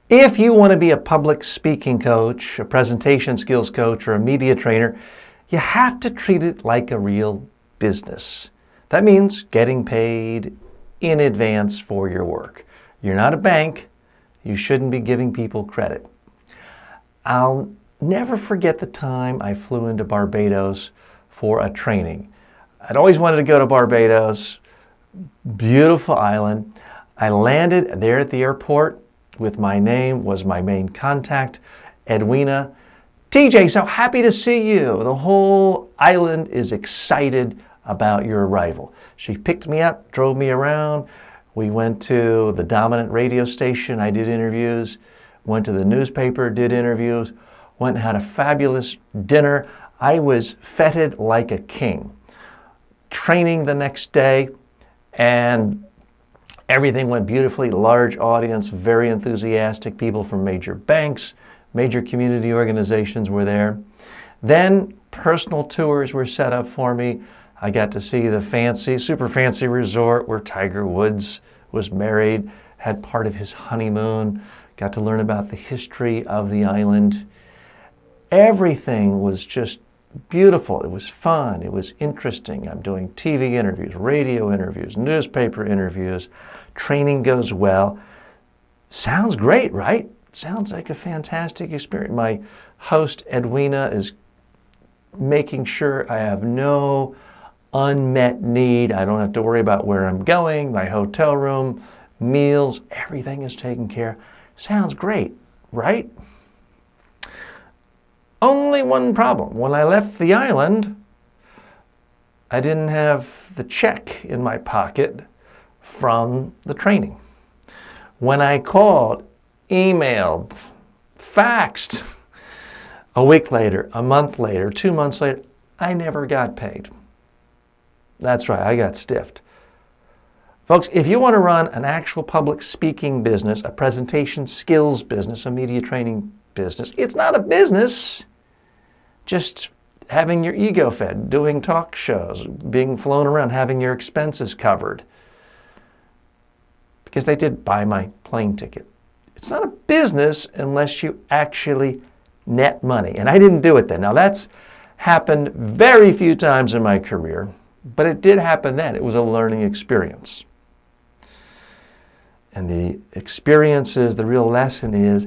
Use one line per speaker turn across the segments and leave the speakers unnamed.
If you want to be a public speaking coach, a presentation skills coach, or a media trainer, you have to treat it like a real business. That means getting paid in advance for your work. You're not a bank. You shouldn't be giving people credit. I'll never forget the time I flew into Barbados for a training. I'd always wanted to go to Barbados, beautiful island. I landed there at the airport with my name, was my main contact, Edwina. TJ, so happy to see you. The whole island is excited about your arrival. She picked me up, drove me around. We went to the dominant radio station. I did interviews. Went to the newspaper, did interviews. Went and had a fabulous dinner. I was feted like a king. Training the next day, and everything went beautifully. Large audience, very enthusiastic people from major banks, major community organizations were there. Then personal tours were set up for me. I got to see the fancy, super fancy resort where Tiger Woods was married, had part of his honeymoon, got to learn about the history of the island. Everything was just beautiful. It was fun. It was interesting. I'm doing TV interviews, radio interviews, newspaper interviews. Training goes well. Sounds great, right? Sounds like a fantastic experience. My host, Edwina, is making sure I have no unmet need. I don't have to worry about where I'm going, my hotel room, meals, everything is taken care of. Sounds great, right? Only one problem. When I left the island, I didn't have the check in my pocket from the training. When I called, emailed, faxed, a week later, a month later, 2 months later, I never got paid. That's right, I got stiffed. Folks, if you want to run an actual public speaking business, a presentation skills business, a media training business, it's not a business. Just having your ego fed, doing talk shows, being flown around, having your expenses covered. Because they did buy my plane ticket. It's not a business unless you actually net money. And I didn't do it then. Now that's happened very few times in my career, but it did happen then. It was a learning experience. And the experience is, the real lesson is,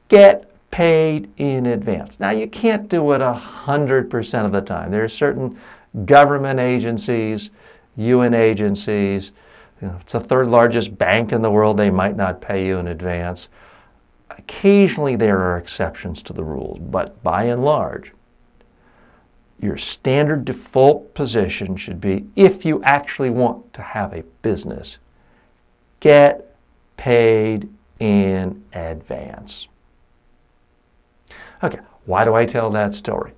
get paid in advance. Now you can't do it 100% of the time. There are certain government agencies, UN agencies, it's the third largest bank in the world, they might not pay you in advance. Occasionally there are exceptions to the rules, but by and large, your standard default position should be, if you actually want to have a business, get paid in advance. Okay, why do I tell that story?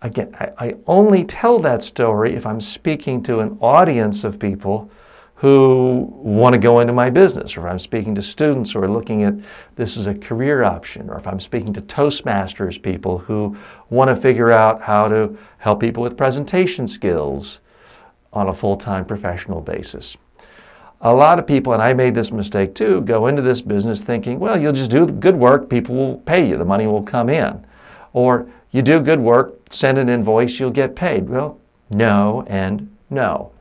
Again, I only tell that story if I'm speaking to an audience of people who want to go into my business, or if I'm speaking to students who are looking at this as a career option, or if I'm speaking to Toastmasters people who want to figure out how to help people with presentation skills on a full-time professional basis. A lot of people, and I made this mistake too, go into this business thinking, well, you'll just do good work, people will pay you, the money will come in. Or you do good work, send an invoice, you'll get paid. Well, no and no.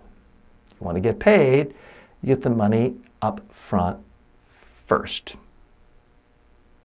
You want to get paid, you get the money up front first.